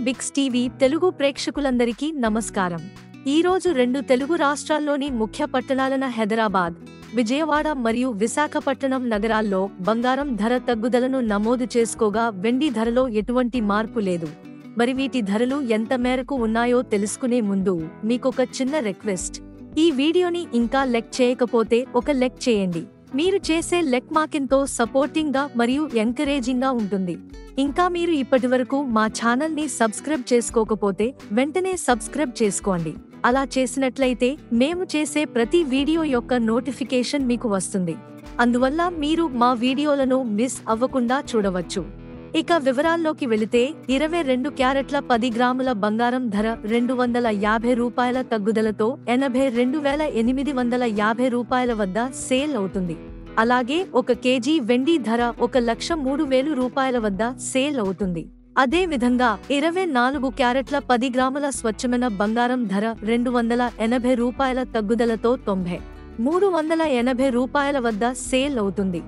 Biggs TV Telugu ప్రేక్షకులందరికీ నమస్కారం. ఈరోజు రెండు తెలుగు రాష్ట్రాల్లోని ముఖ్య పట్టణాలైన హైదరాబాద్, విజయవాడ మరియు విశాఖపట్నం నగరాల్లో బంగారం ధర తగ్గుదలను నమోదు చేసుకోగా వెండి ధరలో ఎటువంటి మార్పు లేదు. మరి వీటి ధరలు ఎంత మేరకు ఉన్నాయో తెలుసుకునే ముందు మీకొక చిన్న రిక్వెస్ట్. ఈ వీడియోని ఇంకా లైక్ చేయకపోతే ఒక లైక్ చేయండి. మీరు చేసే లైక్ మాకెంతో సపోర్టింగ్ గా మరియు ఎంకరేజింగ్ గా ఉంటుంది. ఇంకా మీరు ఇప్పటివరకు మా ఛానల్ ని సబ్స్క్రైబ్ చేసుకోకపోతే వెంటనే సబ్స్క్రైబ్ చేసుకోండి. అలా చేసినట్లయితే మేము చేసే ప్రతి వీడియో యొక్క నోటిఫికేషన్ మీకు వస్తుంది. అందువల్ల మీరు మా వీడియోలను మిస్ అవ్వకుండా చూడవచ్చు. ఇక వివరాల్లోకి వెళితే 22 క్యారెట్ల 10 గ్రాముల బంగారం ధర ₹250 తగ్గుదలతో ₹82,850 వద్ద సేల్ అవుతుంది. అలాగే 1 కేజీ వెండి ధర ₹1,03,000 వద్ద సేల్ అవుతుంది. అదే విధంగా 24 క్యారెట్ల 10 గ్రాముల స్వచ్ఛమైన బంగారం ధర ₹280 తగ్గుదలతో ₹93,80 వద్ద సేల్ అవుతుంది.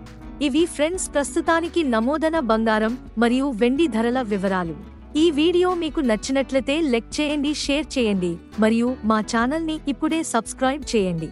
ఇవి ఫ్రెండ్స్ ప్రస్తుతానికి నమోదైన బంగారం మరియు వెండి ధరల వివరాలు. ఈ వీడియో మీకు నచ్చినట్లయితే లైక్ చేయండి, షేర్ చేయండి మరియు మా ఛానల్ ని ఇప్పుడే సబ్స్క్రైబ్ చేయండి.